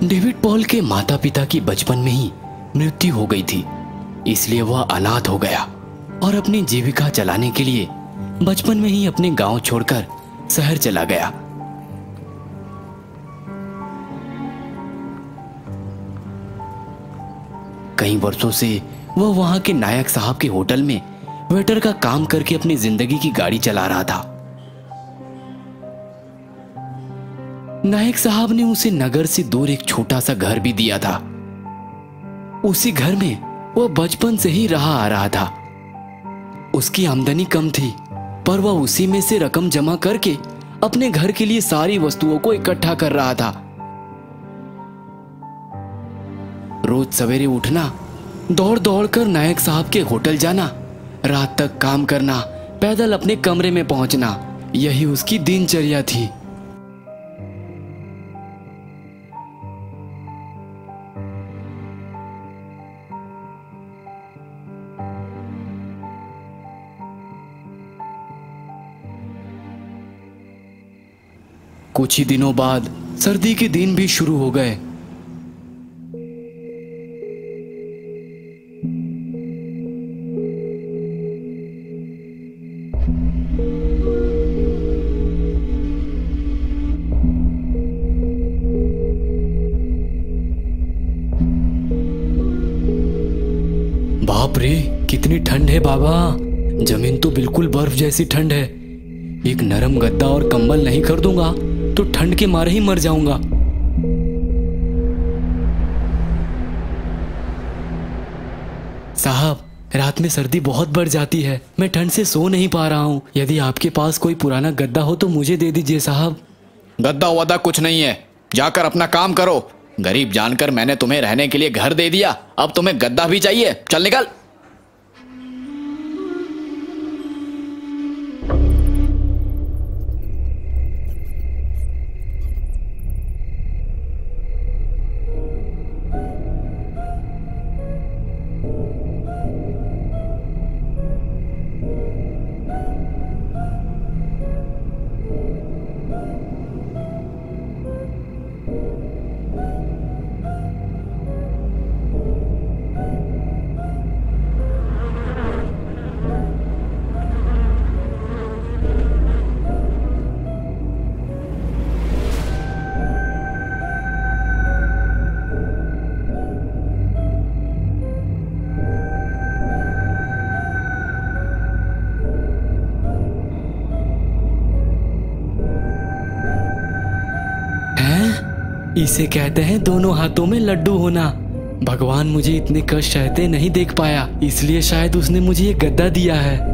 David Paul के माता पिता की बचपन में ही मृत्यु हो गई थी, इसलिए वह अनाथ हो गया और अपनी जीविका चलाने के लिए बचपन में ही अपने गांव छोड़कर शहर चला गया। कई वर्षों से वह वहां के नायक साहब के होटल में वेटर का काम करके अपनी जिंदगी की गाड़ी चला रहा था। नायक साहब ने उसे नगर से दूर एक छोटा सा घर भी दिया था। उसी घर में वह बचपन से ही रहा आ रहा था। उसकी आमदनी कम थी, पर वह उसी में से रकम जमा करके अपने घर के लिए सारी वस्तुओं को इकट्ठा कर रहा था। रोज सवेरे उठना, दौड़ दौड़ कर नायक साहब के होटल जाना, रात तक काम करना, पैदल अपने कमरे में पहुंचना, यही उसकी दिनचर्या थी। कुछ ही दिनों बाद सर्दी के दिन भी शुरू हो गए। बाप रे, कितनी ठंड है बाबा। जमीन तो बिल्कुल बर्फ जैसी ठंड है। एक नरम गद्दा और कंबल नहीं खरीदूंगा तो ठंड के मारे ही मर जाऊंगा। साहब, रात में सर्दी बहुत बढ़ जाती है, मैं ठंड से सो नहीं पा रहा हूँ। यदि आपके पास कोई पुराना गद्दा हो तो मुझे दे दीजिए साहब। गद्दा वद्दा कुछ नहीं है, जाकर अपना काम करो। गरीब जानकर मैंने तुम्हें रहने के लिए घर दे दिया, अब तुम्हें गद्दा भी चाहिए? चल निकल। इसे कहते हैं दोनों हाथों में लड्डू होना। भगवान मुझे इतने कष्ट सहते नहीं देख पाया, इसलिए शायद उसने मुझे ये गद्दा दिया है।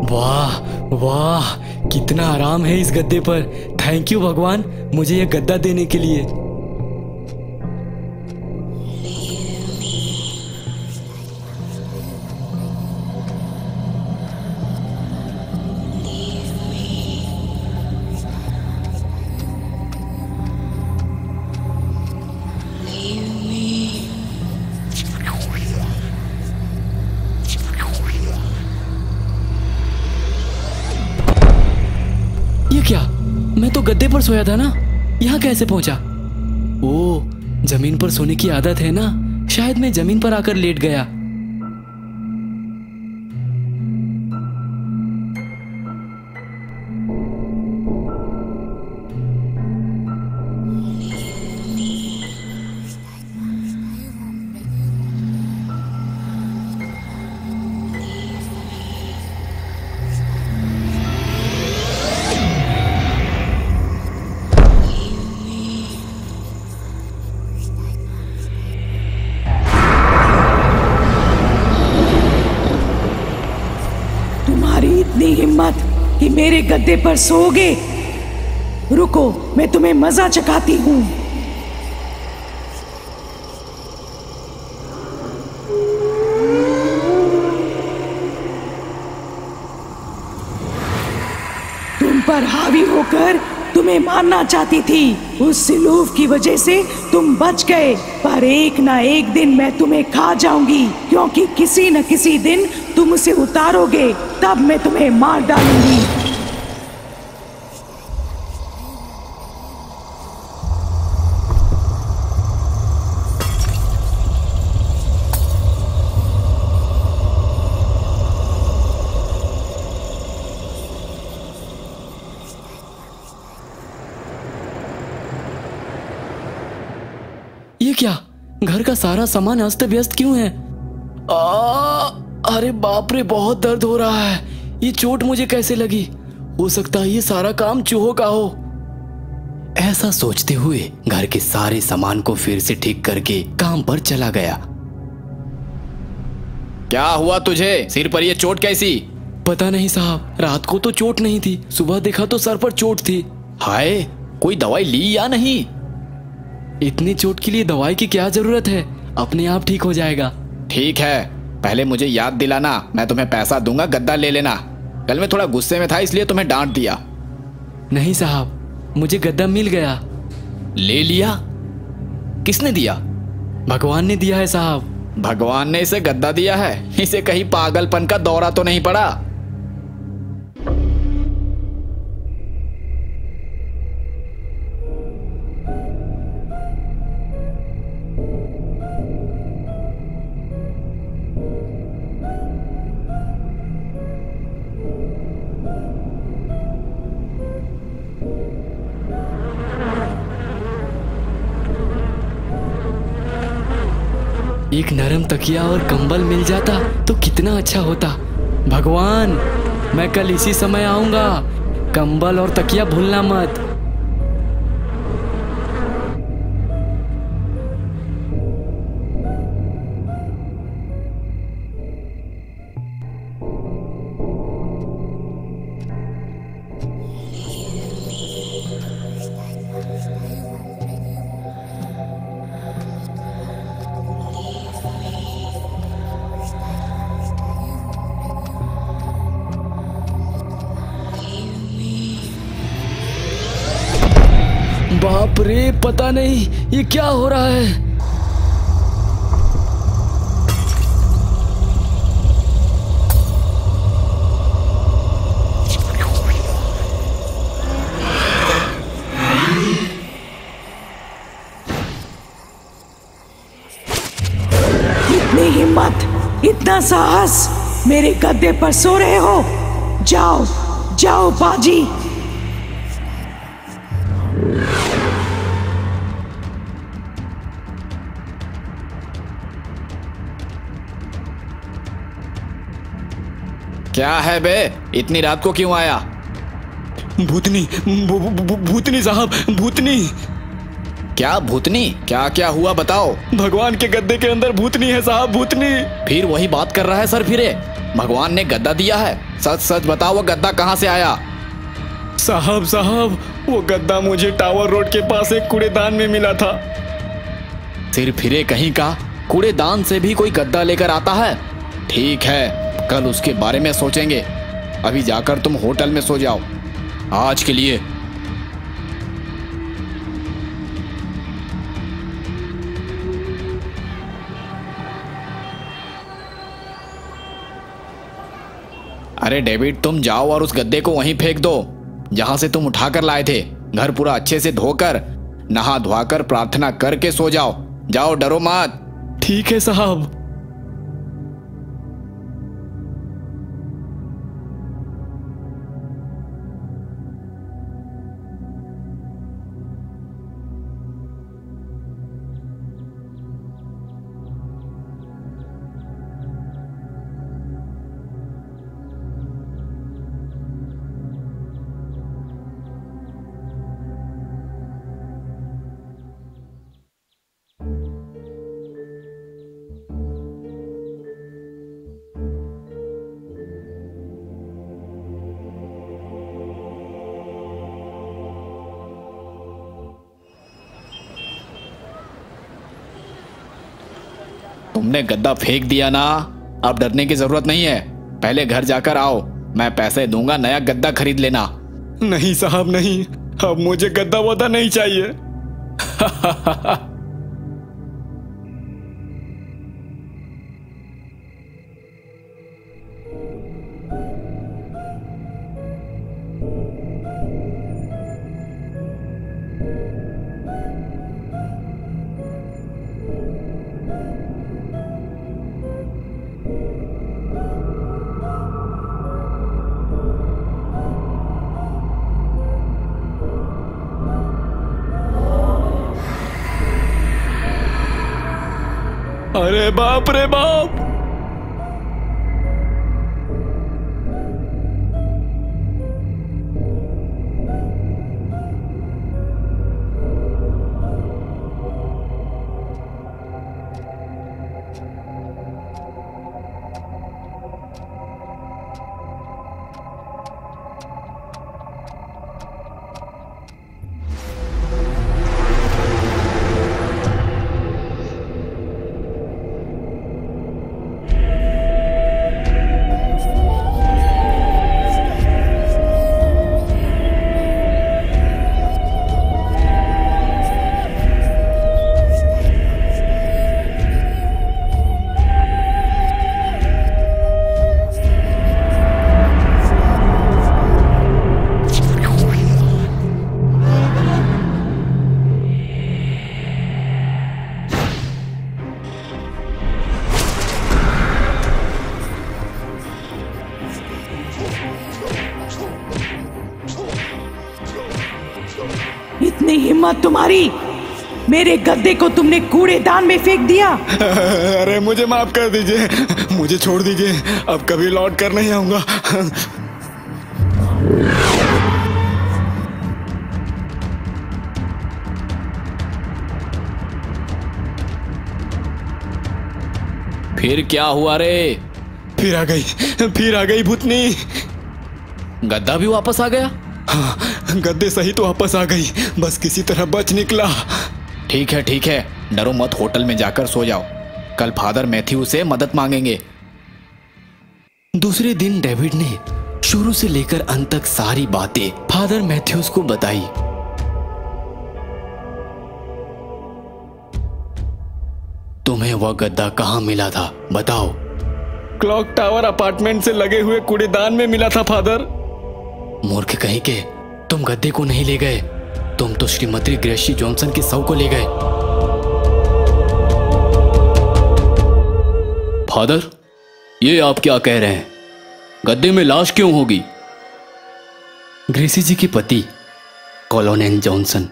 वाह वाह, कितना आराम है इस गद्दे पर। थैंक यू भगवान, मुझे यह गद्दा देने के लिए। गद्दे पर सोया था ना, यहाँ कैसे पहुंचा? ओ, जमीन पर सोने की आदत है ना, शायद मैं जमीन पर आकर लेट गया। इतनी हिम्मत कि मेरे गद्दे पर सोओगे? रुको, मैं तुम्हें मजा चखाती हूँ। तुम पर हावी होकर तुम्हें मारना चाहती थी। उस सिलूफ की वजह से तुम बच गए, पर एक ना एक दिन मैं तुम्हें खा जाऊंगी, क्योंकि किसी न किसी दिन तुम उसे उतारोगे, तब मैं तुम्हें मार डालूंगी। ये क्या? घर का सारा सामान अस्त व्यस्त क्यों है? अरे बाप रे, बहुत दर्द हो रहा है। ये चोट मुझे कैसे लगी? हो सकता है ये सारा काम चूहों का हो। ऐसा सोचते हुए घर के सारे सामान को फिर से ठीक करके काम पर चला गया। क्या हुआ तुझे? सिर पर ये चोट कैसी? पता नहीं साहब, रात को तो चोट नहीं थी, सुबह देखा तो सर पर चोट थी। हाय, कोई दवाई ली या नहीं? इतनी चोट के लिए दवाई की क्या जरूरत है, अपने आप ठीक हो जाएगा। ठीक है, पहले मुझे याद दिलाना, मैं तुम्हें पैसा दूंगा, गद्दा ले लेना। कल मैं थोड़ा गुस्से में था इसलिए तुम्हें डांट दिया। नहीं साहब, मुझे गद्दा मिल गया। ले लिया? किसने दिया? भगवान ने दिया है साहब। भगवान ने इसे गद्दा दिया है? इसे कहीं पागलपन का दौरा तो नहीं पड़ा? एक नरम तकिया और कंबल मिल जाता तो कितना अच्छा होता। भगवान, मैं कल इसी समय आऊंगा, कंबल और तकिया भूलना मत। बाप रे, पता नहीं ये क्या हो रहा है। इतनी हिम्मत, इतना साहस, मेरे गद्दे पर सो रहे हो? जाओ जाओ बाजी। क्या है बे, इतनी रात को क्यों आया? भूतनी, भूतनी साहब, भूतनी। क्या भूतनी? क्या क्या हुआ बताओ। भगवान के गद्दे के अंदर भूतनी है साहब, भूतनी। फिर वही बात कर रहा है सर फिरे। भगवान ने गद्दा दिया है, सच सच बताओ, वो गद्दा कहाँ से आया? साहब, वो गद्दा मुझे टावर रोड के पास एक कूड़ेदान में मिला था। सिर फिरे कहीं का, कूड़ेदान से भी कोई गद्दा लेकर आता है? ठीक है, कल उसके बारे में सोचेंगे। अभी जाकर तुम होटल में सो जाओ आज के लिए। अरे डेविड, तुम जाओ और उस गद्दे को वहीं फेंक दो जहां से तुम उठाकर लाए थे। घर पूरा अच्छे से धोकर, नहा धोकर, प्रार्थना करके सो जाओ। जाओ, डरो मत। ठीक है साहब। तुमने गद्दा फेंक दिया ना, अब डरने की जरूरत नहीं है। पहले घर जाकर आओ, मैं पैसे दूंगा, नया गद्दा खरीद लेना। नहीं साहब नहीं, अब मुझे गद्दा वद्दा नहीं चाहिए। अरे बाप रे बाप। इतनी हिम्मत तुम्हारी, मेरे गद्दे को तुमने कूड़ेदान में फेंक दिया। अरे मुझे माफ कर दीजिए, मुझे छोड़ दीजिए, अब कभी लौट कर नहीं आऊंगा। फिर क्या हुआ रे? फिर आ गई भूतनी। गद्दा भी वापस आ गया? हाँ, गद्दे सही तो वापस आ गई, बस किसी तरह बच निकला। ठीक है, डरो मत, होटल में जाकर सो जाओ। कल फादर मैथ्यू से मदद मांगेंगे। दूसरे दिन डेविड ने शुरू से लेकर अंत तक सारी बातें फादर मैथ्यूज को बताई। तुम्हें वह गद्दा कहाँ मिला था बताओ? क्लॉक टावर अपार्टमेंट से लगे हुए कूड़ेदान में मिला था फादर। मूर्ख कहीं के, तुम गद्दे को नहीं ले गए, तुम तो श्रीमती ग्रेसी जॉनसन के शव को ले गए। फादर, ये आप क्या कह रहे हैं? गद्दे में लाश क्यों होगी? ग्रेसी जी के पति कॉलोनेल जॉनसन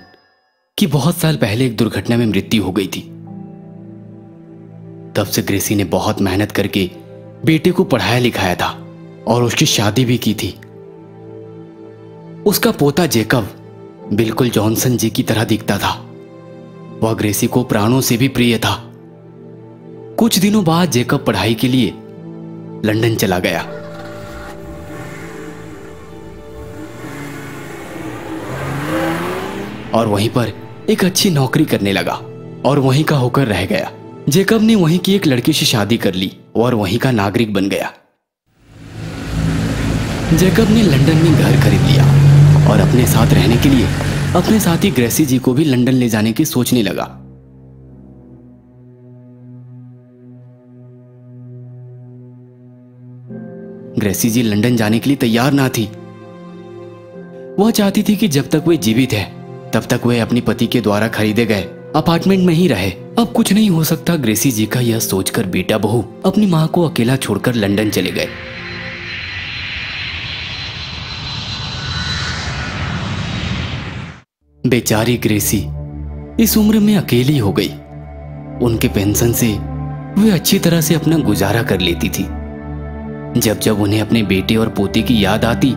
की बहुत साल पहले एक दुर्घटना में मृत्यु हो गई थी। तब से ग्रेसी ने बहुत मेहनत करके बेटे को पढ़ाया लिखाया था और उसकी शादी भी की थी। उसका पोता जेकब बिल्कुल जॉनसन जी की तरह दिखता था। वह ग्रेसी को प्राणों से भी प्रिय था। कुछ दिनों बाद जेकब पढ़ाई के लिए लंदन चला गया। और वहीं पर एक अच्छी नौकरी करने लगा और वहीं का होकर रह गया। जेकब ने वहीं की एक लड़की से शादी कर ली और वहीं का नागरिक बन गया। जेकब ने लंदन में घर खरीद लिया और अपने साथ रहने के लिए अपने साथी ग्रेसी जी को भी लंदन ले जाने की सोचने लगा। ग्रेसी जी लंदन जाने के लिए तैयार ना थी। वह चाहती थी कि जब तक वे जीवित है तब तक वे अपनी पति के द्वारा खरीदे गए अपार्टमेंट में ही रहे। अब कुछ नहीं हो सकता, ग्रेसी जी का यह सोचकर बेटा बहू अपनी माँ को अकेला छोड़कर लंदन चले गए। बेचारी ग्रेसी इस उम्र में अकेली हो गई। उनके पेंशन से वे अच्छी तरह से अपना गुजारा कर लेती थी। जब जब उन्हें अपने बेटे और पोते की याद आती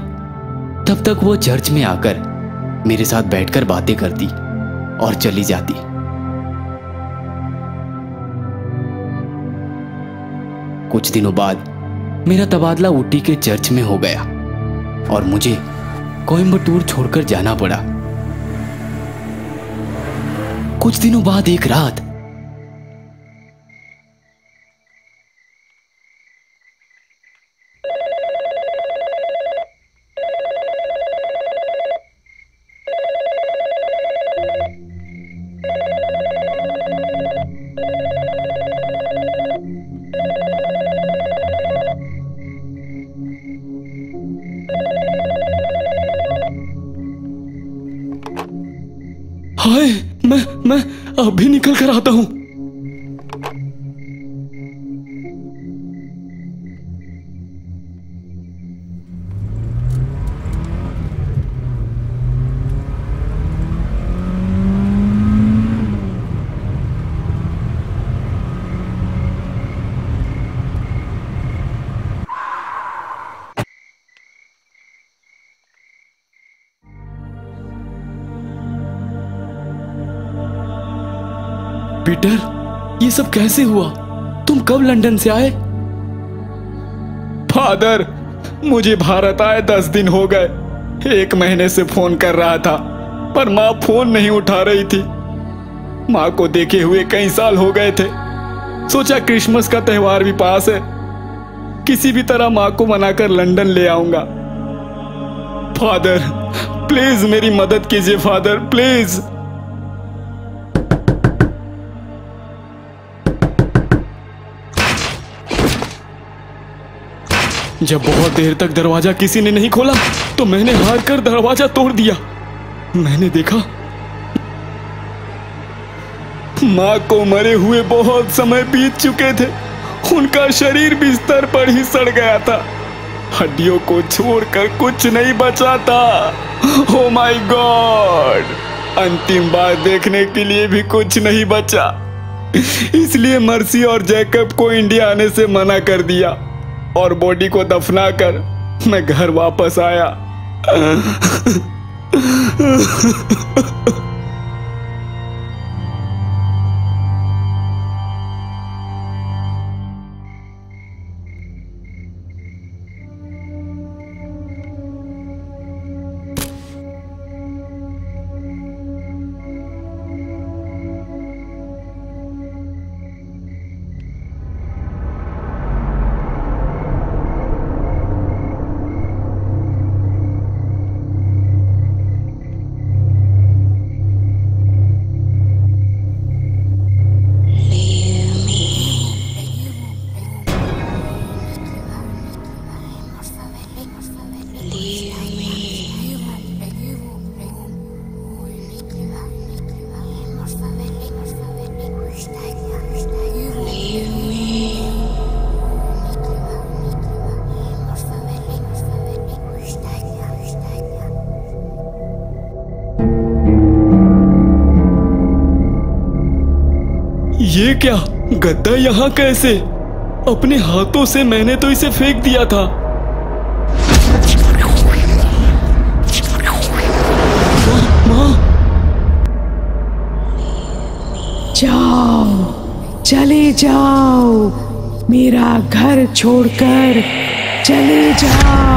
तब तक वो चर्च में आकर मेरे साथ बैठकर बातें करती और चली जाती। कुछ दिनों बाद मेरा तबादला ऊटी के चर्च में हो गया और मुझे कोयम्बटूर छोड़कर जाना पड़ा। कुछ दिनों बाद एक रात हाय, मैं अभी निकल कर आता हूं। पीटर, ये सब कैसे हुआ? तुम कब लंदन से आए? फादर, मुझे भारत आए 10 दिन हो गए। 1 महीने से फोन कर रहा था पर माँ फोन नहीं उठा रही थी। माँ को देखे हुए कई साल हो गए थे। सोचा क्रिसमस का त्योहार भी पास है, किसी भी तरह माँ को मनाकर लंदन ले आऊंगा। फादर प्लीज मेरी मदद कीजिए, फादर प्लीज। जब बहुत देर तक दरवाजा किसी ने नहीं खोला तो मैंने हार कर दरवाजा तोड़ दिया। मैंने देखा माँ को मरे हुए बहुत समय बीत चुके थे। उनका शरीर बिस्तर पर ही सड़ गया था। हड्डियों को छोड़कर कुछ नहीं बचा था। ओ माय गॉड, अंतिम बार देखने के लिए भी कुछ नहीं बचा। इसलिए मर्सी और जैकब को इंडिया आने से मना कर दिया और बॉडी को दफनाकर मैं घर वापस आया। ये क्या? गद्दा यहाँ कैसे? अपने हाथों से मैंने तो इसे फेंक दिया था। माँ, जाओ, चले जाओ, मेरा घर छोड़कर चले जाओ।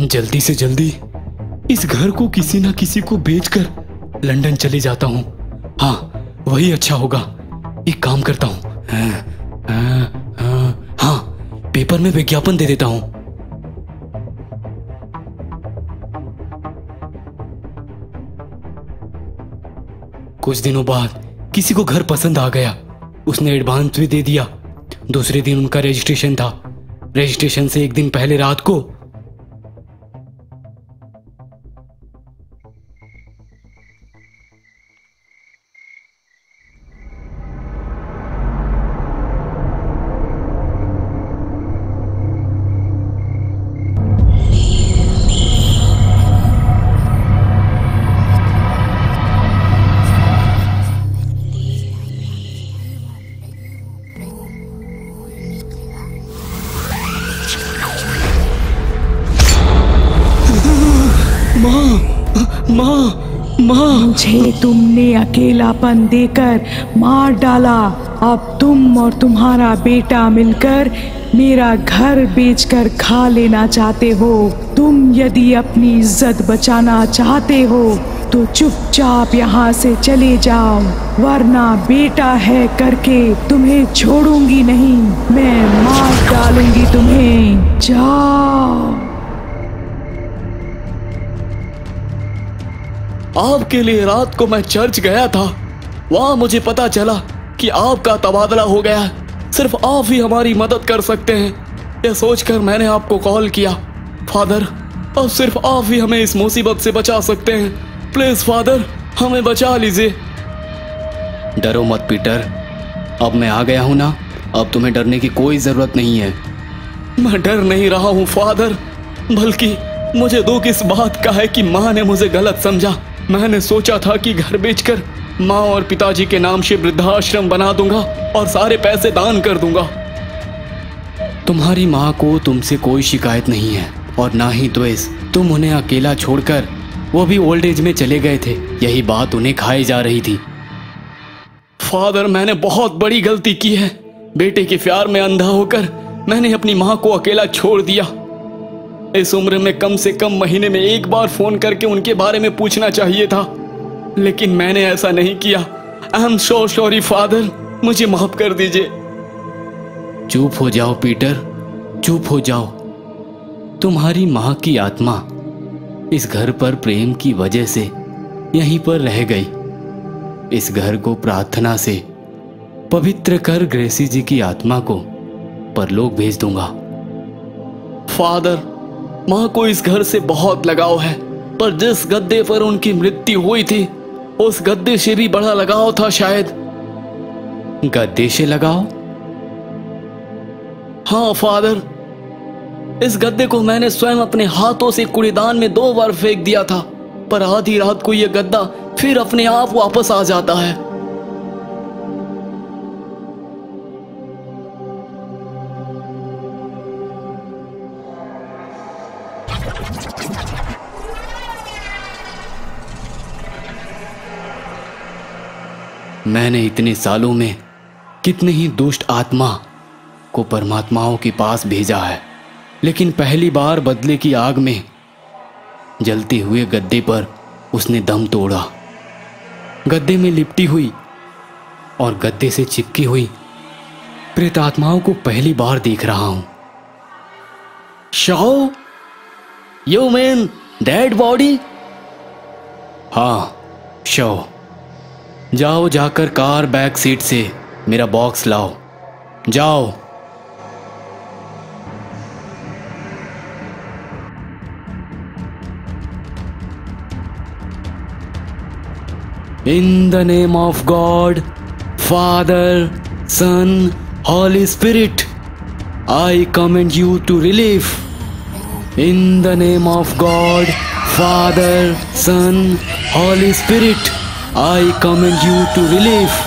जल्दी से जल्दी इस घर को किसी ना किसी को बेचकर लंदन चले जाता हूँ। हाँ, वही अच्छा होगा। एक काम करता हूँ, हाँ, पेपर में विज्ञापन दे देता हूँ। कुछ दिनों बाद किसी को घर पसंद आ गया, उसने एडवांस भी दे दिया। दूसरे दिन उनका रजिस्ट्रेशन था। रजिस्ट्रेशन से एक दिन पहले रात को मुझे तुमने अकेलापन देकर मार डाला। अब तुम और तुम्हारा बेटा मिलकर मेरा घर बेचकर खा लेना चाहते हो। तुम यदि अपनी इज्जत बचाना चाहते हो तो चुपचाप यहाँ से चले जाओ, वरना बेटा है करके तुम्हें छोड़ूंगी नहीं, मैं मार डालूंगी तुम्हें। जाओ। आपके लिए रात को मैं चर्च गया था। वहां मुझे पता चला कि आपका तबादला हो गया है। सिर्फ आप ही हमारी मदद कर सकते हैं। यह सोचकर मैंने आपको कॉल किया। फादर, अब सिर्फ आप ही हमें इस मुसीबत से बचा सकते हैं। प्लीज फादर, हमें बचा लीजिए। डरो मत पीटर, अब मैं आ गया हूं ना, अब तुम्हें डरने की कोई जरूरत नहीं है। मैं डर नहीं रहा हूं फादर, बल्कि मुझे दुख इस बात का है कि माँ ने मुझे गलत समझा। मैंने सोचा था कि घर बेचकर माँ और पिताजी के नाम से वृद्धाश्रम बना दूंगा और सारे पैसे दान कर दूंगा। तुम्हारी माँ को तुमसे कोई शिकायत नहीं है और ना ही द्वेष। तुम उन्हें अकेला छोड़कर वो भी ओल्ड एज में चले गए थे, यही बात उन्हें खाई जा रही थी। फादर, मैंने बहुत बड़ी गलती की है। बेटे के प्यार में अंधा होकर मैंने अपनी माँ को अकेला छोड़ दिया। इस उम्र में कम से कम महीने में एक बार फोन करके उनके बारे में पूछना चाहिए था, लेकिन मैंने ऐसा नहीं किया। I am so sorry father, मुझे माफ कर दीजिए। चुप हो जाओ पीटर, चुप हो जाओ। तुम्हारी माँ की आत्मा इस घर पर प्रेम की वजह से यहीं पर रह गई। इस घर को प्रार्थना से पवित्र कर ग्रेसी जी की आत्मा को परलोक भेज दूंगा। फादर, माँ को इस घर से बहुत लगाव है, पर जिस गद्दे पर उनकी मृत्यु हुई थी उस गद्दे से भी बड़ा लगाव था शायद। गद्दे से लगाव? हाँ फादर, इस गद्दे को मैंने स्वयं अपने हाथों से कूड़ेदान में 2 बार फेंक दिया था, पर आधी रात को यह गद्दा फिर अपने आप वापस आ जाता है। मैंने इतने सालों में कितने ही दुष्ट आत्मा को परमात्माओं के पास भेजा है, लेकिन पहली बार बदले की आग में जलते हुए गद्दे पर उसने दम तोड़ा। गद्दे में लिपटी हुई और गद्दे से चिपकी हुई प्रेत आत्माओं को पहली बार देख रहा हूं। Shao, you mean dead body? हाँ शाओ, जाओ जाकर कार बैक सीट से मेरा बॉक्स लाओ, जाओ। In the name of God, Father, Son, Holy Spirit, I command you to relief. In the name of God, Father, Son, Holy Spirit, I command you to relief.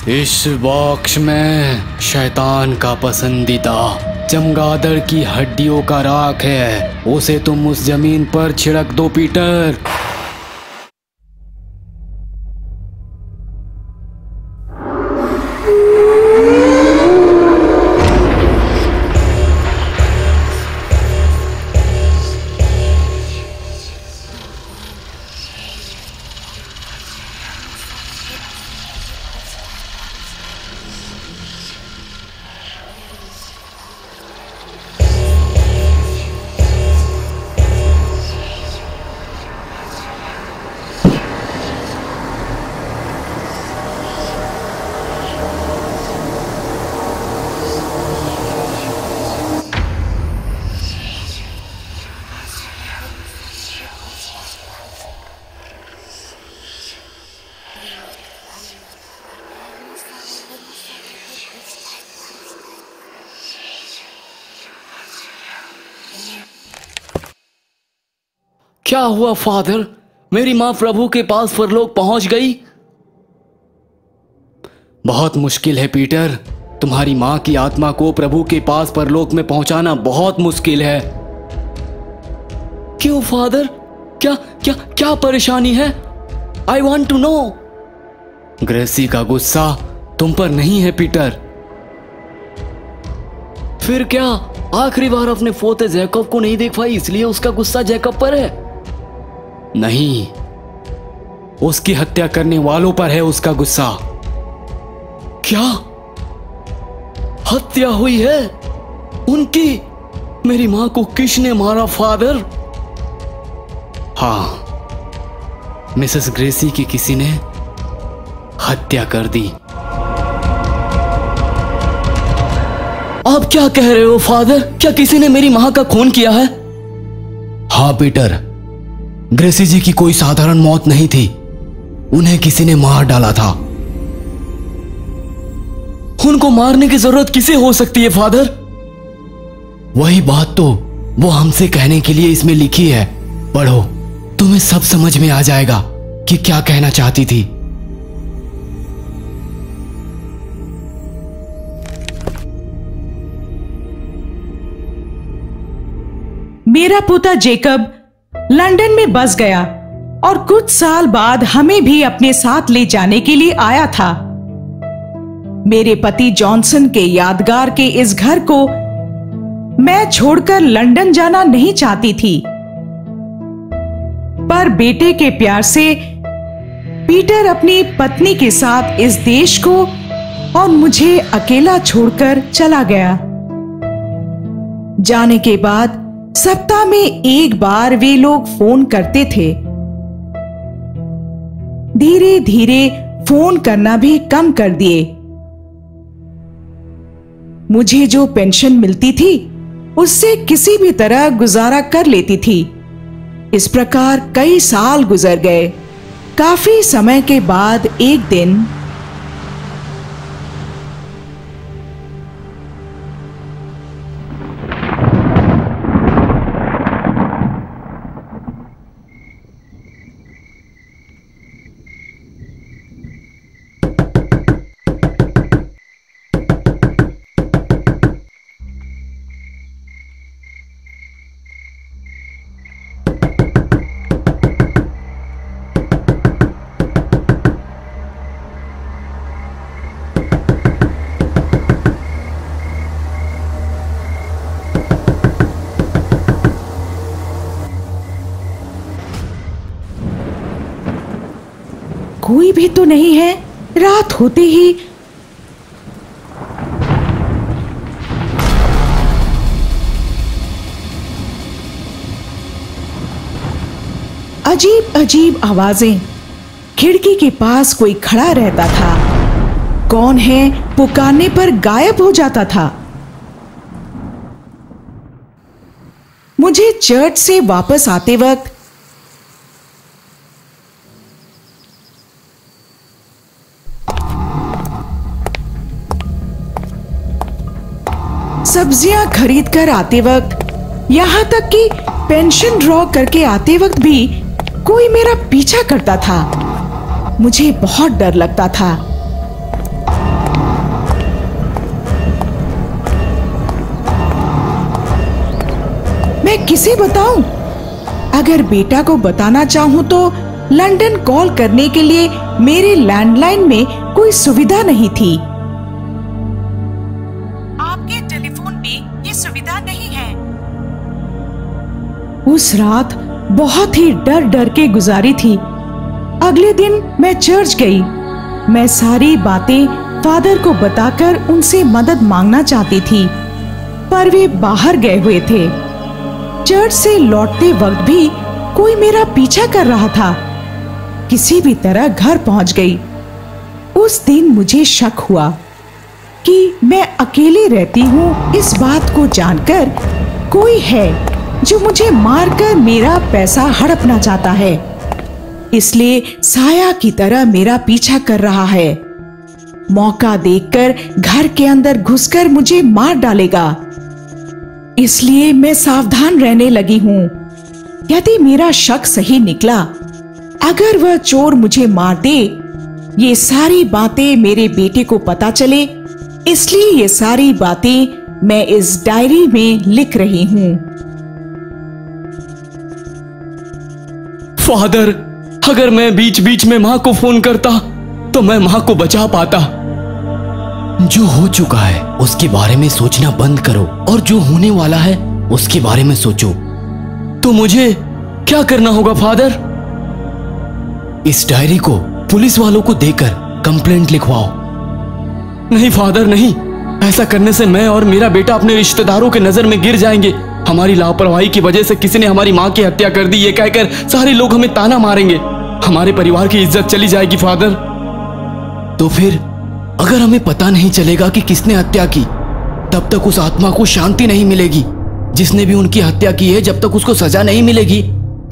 इस box में शैतान का पसंदीदा चमगादड़ की हड्डियों का राख है, उसे तुम उस जमीन पर छिड़क दो पीटर। क्या हुआ फादर? मेरी मां प्रभु के पास परलोक पहुंच गई? बहुत मुश्किल है पीटर, तुम्हारी मां की आत्मा को प्रभु के पास परलोक में पहुंचाना बहुत मुश्किल है। क्यों फादर? क्या क्या क्या परेशानी है? I want to know. Gracy का गुस्सा तुम पर नहीं है पीटर। फिर क्या आखिरी बार अपने पोते जैकब को नहीं देख पाई इसलिए उसका गुस्सा जैकब पर है? नहीं, उसकी हत्या करने वालों पर है उसका गुस्सा। क्या हत्या हुई है उनकी? मेरी मां को किसने मारा फादर? हाँ, मिसेस ग्रेसी की किसी ने हत्या कर दी। आप क्या कह रहे हो फादर? क्या किसी ने मेरी मां का खून किया है? हाँ पीटर, ग्रेसी जी की कोई साधारण मौत नहीं थी, उन्हें किसी ने मार डाला था। उनको मारने की जरूरत किसे हो सकती है फादर? वही बात तो वो हमसे कहने के लिए इसमें लिखी है, पढ़ो, तुम्हें सब समझ में आ जाएगा कि क्या कहना चाहती थी। मेरा पोता जेकब लंदन में बस गया और कुछ साल बाद हमें भी अपने साथ ले जाने के लिए आया था। मेरे पति जॉनसन के यादगार के इस घर को मैं छोड़कर लंदन जाना नहीं चाहती थी, पर बेटे के प्यार से पीटर अपनी पत्नी के साथ इस देश को और मुझे अकेला छोड़कर चला गया। जाने के बाद सप्ताह में एक बार वे लोग फोन करते थे। धीरे धीरे फोन करना भी कम कर दिए। मुझे जो पेंशन मिलती थी उससे किसी भी तरह गुजारा कर लेती थी। इस प्रकार कई साल गुजर गए। काफी समय के बाद एक दिन कोई भी तो नहीं है। रात होते ही अजीब अजीब आवाजें। खिड़की के पास कोई खड़ा रहता था। कौन है पुकारने पर गायब हो जाता था। मुझे चर्च से वापस आते वक्त सब्जियां खरीद कर आते वक्त, यहां तक कि पेंशन ड्रॉ करके आते वक्त भी कोई मेरा पीछा करता था। मुझे बहुत डर लगता था। मैं किसे बताऊं? अगर बेटा को बताना चाहूं तो लंदन कॉल करने के लिए मेरे लैंडलाइन में कोई सुविधा नहीं थी। सुविधा नहीं है। उस रात बहुत ही डर डर के गुजारी थी। अगले दिन मैं चर्च गई। मैं सारी बातें फादर को बताकर उनसे मदद मांगना चाहती थी, पर वे बाहर गए हुए थे। चर्च से लौटते वक्त भी कोई मेरा पीछा कर रहा था। किसी भी तरह घर पहुंच गई। उस दिन मुझे शक हुआ कि मैं अकेली रहती हूँ। इस बात को जानकर कोई है जो मुझे मारकर मेरा पैसा हड़पना चाहता है, इसलिए साया की तरह मेरा पीछा कर रहा है। मौका देखकर घर के अंदर घुसकर मुझे मार डालेगा, इसलिए मैं सावधान रहने लगी हूँ। यदि मेरा शक सही निकला, अगर वह चोर मुझे मार दे, ये सारी बातें मेरे बेटे को पता चले, इसलिए ये सारी बातें मैं इस डायरी में लिख रही हूँ। फादर, अगर मैं बीच बीच में माँ को फोन करता तो मैं माँ को बचा पाता। जो हो चुका है उसके बारे में सोचना बंद करो और जो होने वाला है उसके बारे में सोचो। तो मुझे क्या करना होगा फादर? इस डायरी को पुलिस वालों को देकर कंप्लेंट लिखवाओ। नहीं फादर नहीं, ऐसा करने से मैं और मेरा बेटा अपने रिश्तेदारों के नजर में गिर जाएंगे। हमारी लापरवाही की वजह से किसी ने हमारी माँ की हत्या कर दी, ये कहकर सारे लोग हमें ताना मारेंगे। हमारे परिवार की इज्जत चली जाएगी फादर। तो फिर अगर हमें पता नहीं चलेगा कि किसने हत्या की, तब तक उस आत्मा को शांति नहीं मिलेगी। जिसने भी उनकी हत्या की है, जब तक उसको सजा नहीं मिलेगी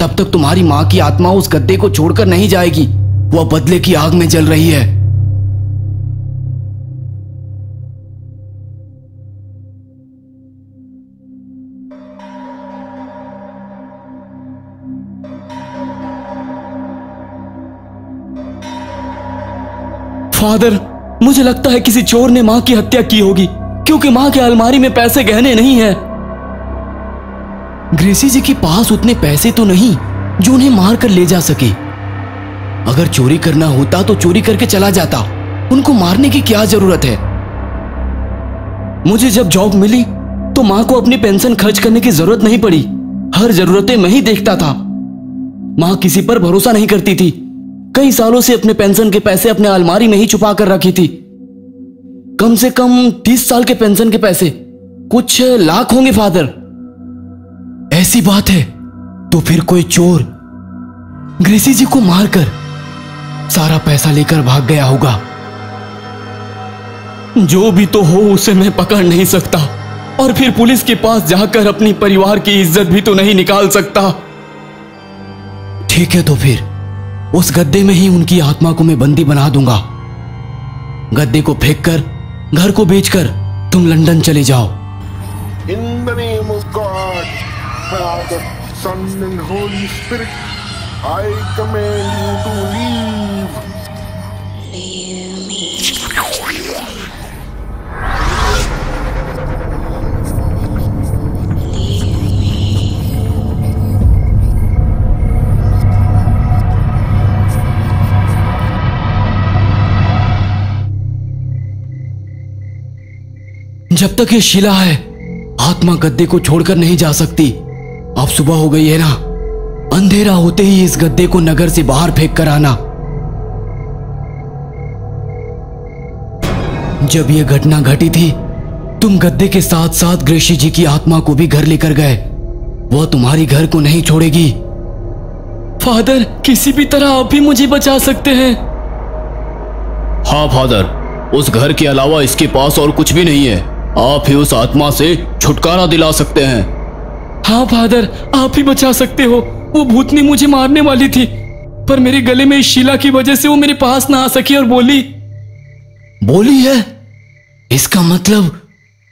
तब तक तुम्हारी माँ की आत्मा उस गड्ढे को छोड़कर नहीं जाएगी। वह बदले की आग में जल रही है। फादर, मुझे लगता है किसी चोर ने मां की हत्या की होगी, क्योंकि मां के अलमारी में पैसे गहने नहीं है। ग्रेसी जी के पास उतने पैसे तो नहीं जो उन्हें मार कर ले जा सके। अगर चोरी करना होता तो चोरी करके चला जाता, उनको मारने की क्या जरूरत है? मुझे जब जॉब मिली तो मां को अपनी पेंशन खर्च करने की जरूरत नहीं पड़ी। हर जरूरतें मैं ही देखता था। मां किसी पर भरोसा नहीं करती थी। कई सालों से अपने पेंशन के पैसे अपने अलमारी में ही छुपा कर रखी थी। कम से कम 30 साल के पेंशन के पैसे, कुछ लाख होंगे फादर। ऐसी बात है तो फिर कोई चोर ग्रेसी जी को मारकर सारा पैसा लेकर भाग गया होगा। जो भी तो हो उसे मैं पकड़ नहीं सकता, और फिर पुलिस के पास जाकर अपनी परिवार की इज्जत भी तो नहीं निकाल सकता। ठीक है, तो फिर उस गद्दे में ही उनकी आत्मा को मैं बंदी बना दूंगा। गद्दे को फेंककर, घर को बेचकर तुम लंदन चले जाओ। In the name of God, Father, Son and Holy Spirit, I command you to leave. Leave me. जब तक ये शिला है, आत्मा गद्दे को छोड़कर नहीं जा सकती। अब सुबह हो गई है ना, अंधेरा होते ही इस गद्दे को नगर से बाहर फेंक कर आना। जब यह घटना घटी थी, तुम गद्दे के साथ साथ ग्रेसी जी की आत्मा को भी घर लेकर गए। वह तुम्हारी घर को नहीं छोड़ेगी। फादर, किसी भी तरह आप भी मुझे बचा सकते हैं। हाँ फादर, उस घर के अलावा इसके पास और कुछ भी नहीं है। आप ही उस आत्मा से छुटकारा दिला सकते हैं। हाँ फादर, आप ही बचा सकते हो। वो भूतनी मुझे मारने वाली थी, पर मेरे गले में इस शिला की वजह से वो मेरे पास ना आ सकी और बोली है। इसका मतलब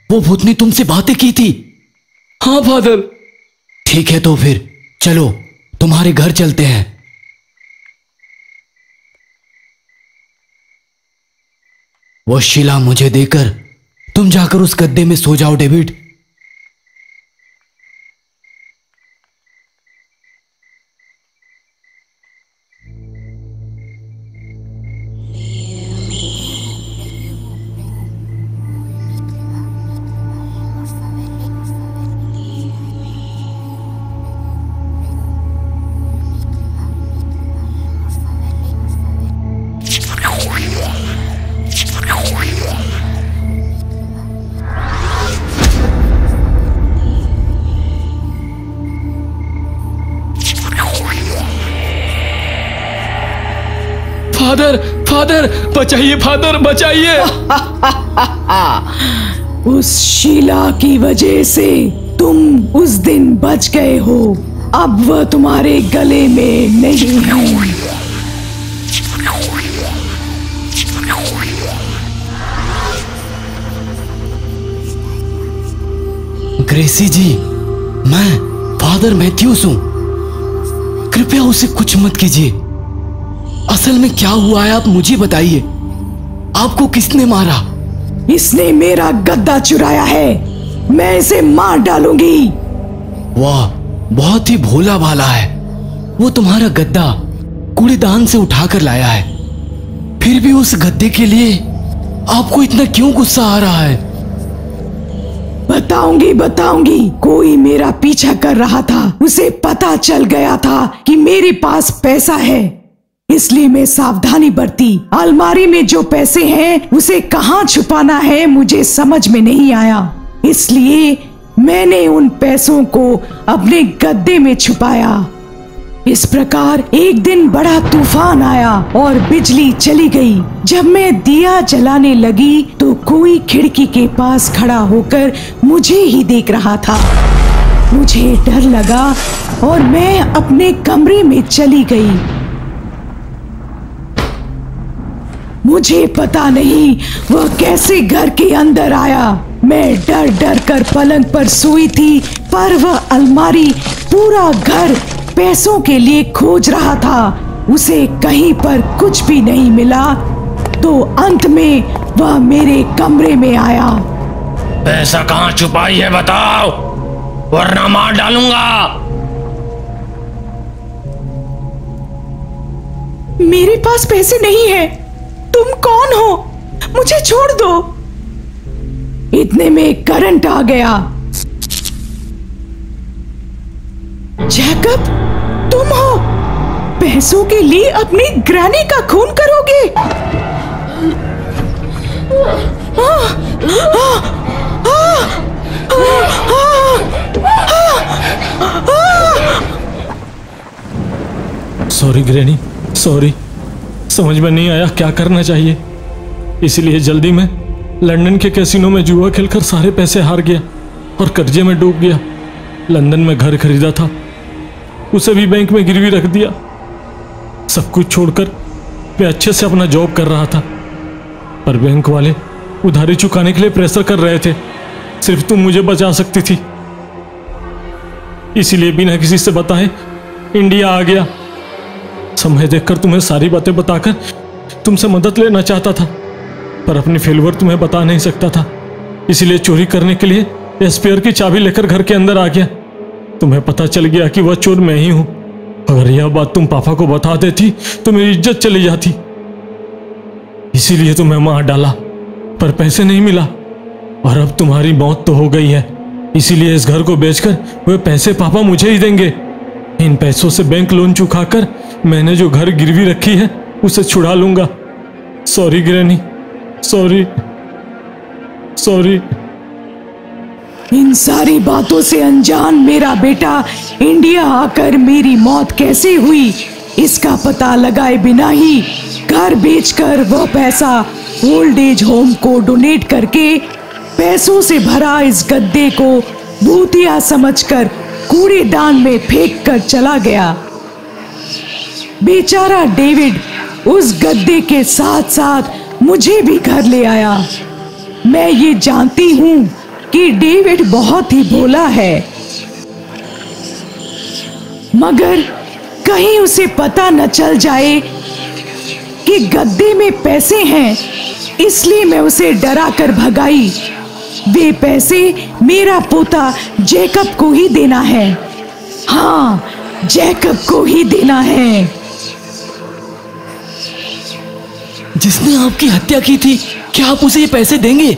वो भूतनी तुमसे बातें की थी? हाँ फादर। ठीक है, तो फिर चलो तुम्हारे घर चलते हैं। वो शिला मुझे देकर तुम जाकर उस गद्दे में सो जाओ डेविड। फादर, फादर बचाइए, फादर बचाइए। उस शीला की वजह से तुम उस दिन बच गए हो। अब वह तुम्हारे गले में नहीं है। ग्रेसी जी, मैं फादर मैथ्यूस हूं। कृपया उसे कुछ मत कीजिए। असल में क्या हुआ है आप मुझे बताइए। आपको किसने मारा? इसने मेरा गद्दा चुराया है, मैं इसे मार डालूंगी। वाह, बहुत ही भोला भाला है। वो तुम्हारा गद्दा कूड़ेदान से उठाकर लाया है, फिर भी उस गद्दे के लिए आपको इतना क्यों गुस्सा आ रहा है? बताऊंगी। कोई मेरा पीछा कर रहा था, उसे पता चल गया था कि मेरे पास पैसा है, इसलिए मैं सावधानी बरती। अलमारी में जो पैसे हैं उसे कहाँ छुपाना है मुझे समझ में नहीं आया, इसलिए मैंने उन पैसों को अपने गद्दे में छुपाया। इस प्रकार एक दिन बड़ा तूफान आया और बिजली चली गई। जब मैं दिया जलाने लगी तो कोई खिड़की के पास खड़ा होकर मुझे ही देख रहा था। मुझे डर लगा और मैं अपने कमरे में चली गई। मुझे पता नहीं वह कैसे घर के अंदर आया। मैं डर डर कर पलंग पर सोई थी, पर वह अलमारी पूरा घर पैसों के लिए खोज रहा था। उसे कहीं पर कुछ भी नहीं मिला, तो अंत में वह मेरे कमरे में आया। पैसा कहाँ छुपाई है बताओ, वरना मार डालूंगा। मेरे पास पैसे नहीं है। तुम कौन हो? मुझे छोड़ दो। इतने में करंट आ गया। जैकब, तुम हो? पैसों के लिए अपनी ग्रैनी का खून करोगे? Sorry granny, sorry. समझ में नहीं आया क्या करना चाहिए, इसलिए जल्दी में लंदन के कैसीनो में जुआ खेलकर सारे पैसे हार गया और कर्जे में डूब गया। लंदन में घर खरीदा था, उसे भी बैंक में गिरवी रख दिया। सब कुछ छोड़कर मैं अच्छे से अपना जॉब कर रहा था, पर बैंक वाले उधारी चुकाने के लिए प्रेशर कर रहे थे। सिर्फ तुम मुझे बचा सकती थी, इसीलिए बिना किसी से बताए इंडिया आ गया। समय देखकर तुम्हें सारी बातें बताकर तुमसे मदद लेना चाहता था, पर अपनी फेल्यूर तुम्हें बता नहीं सकता था, इसीलिए चोरी करने के लिए एस्पेयर की चाबी लेकर घर के अंदर आ गया। तुम्हें पता चल गया कि वह चोर मैं ही हूं। अगर यह बात तुम पापा को बता देती तो मेरी इज्जत चली जाती, इसीलिए तुम्हें मार डाला, पर पैसे नहीं मिला। और अब तुम्हारी मौत तो हो गई है, इसीलिए इस घर को बेचकर वे पैसे पापा मुझे ही देंगे। इन पैसों से बैंक लोन चुकाकर मैंने जो घर गिरवी रखी है उसे छुड़ा लूंगा। Sorry granny, sorry sorry. इन सारी बातों से अनजान मेरा बेटा इंडिया आकर मेरी मौत कैसे हुई, इसका पता लगाए बिना ही घर बेचकर वह पैसा ओल्ड एज होम को डोनेट करके पैसों से भरा इस गद्दे को भूतिया समझकर कूड़ेदान में फेंक कर चला गया। बेचारा डेविड उस गद्दे के साथ साथ मुझे भी घर ले आया। मैं ये जानती हूँ कि डेविड बहुत ही भोला है, मगर कहीं उसे पता न चल जाए कि गद्दे में पैसे हैं, इसलिए मैं उसे डरा कर भगाई। वे पैसे मेरा पोता जैकब को ही देना है। हाँ, जैकब को ही देना है। जिसने आपकी हत्या की थी, क्या आप उसे ये पैसे देंगे?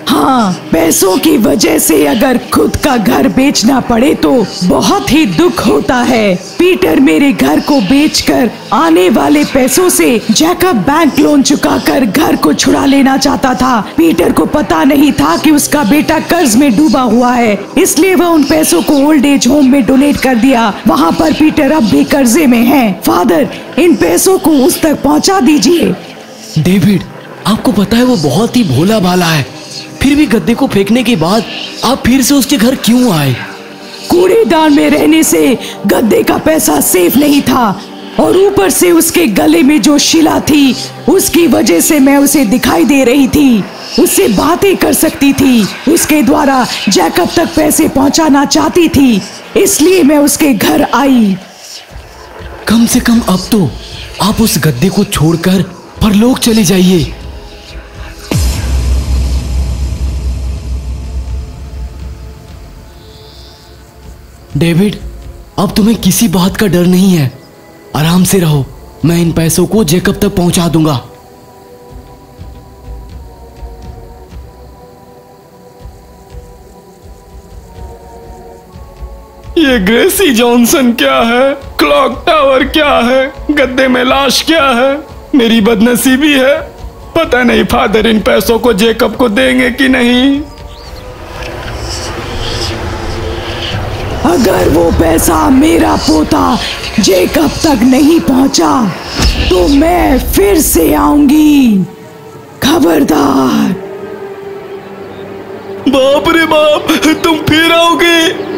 हाँ, पैसों की वजह से अगर खुद का घर बेचना पड़े तो बहुत ही दुख होता है। पीटर मेरे घर को बेचकर आने वाले पैसों से जैकब बैंक लोन चुकाकर घर को छुड़ा लेना चाहता था। पीटर को पता नहीं था कि उसका बेटा कर्ज में डूबा हुआ है, इसलिए वह उन पैसों को ओल्ड एज होम में डोनेट कर दिया। वहाँ पर पीटर अब भी कर्जे में है। फादर, इन पैसों को उस तक पहुँचा दीजिए। डेविड, आपको पता है वो बहुत ही भोला भाला है, फिर भी गद्दे को फेंकने के बाद आप फिर से उसके घर क्यों आए? कूड़ेदान में रहने से गद्दे का पैसा सेफ नहीं था, और ऊपर से उसके गले में जो शिला थी उसकी वजह से मैं उसे दिखाई दे रही थी, उससे बातें कर सकती थी, उसके द्वारा जैकब तक पैसे पहुंचाना चाहती थी, इसलिए मैं उसके घर आई। कम से कम अब तो आप उस गद्दे को छोड़कर परलोक चले जाइए। डेविड, अब तुम्हें किसी बात का डर नहीं है। आराम से रहो, मैं इन पैसों को जेकब तक पहुंचा दूंगा। ये ग्रेसी जॉनसन क्या है, क्लॉक टावर क्या है, गद्दे में लाश क्या है? मेरी बदनसीबी है। पता नहीं फादर इन पैसों को जेकब को देंगे कि नहीं। अगर वो पैसा मेरा पोता जेकब तक नहीं पहुंचा तो मैं फिर से आऊंगी, खबरदार। बाप रे बाप, तुम फिर आओगे?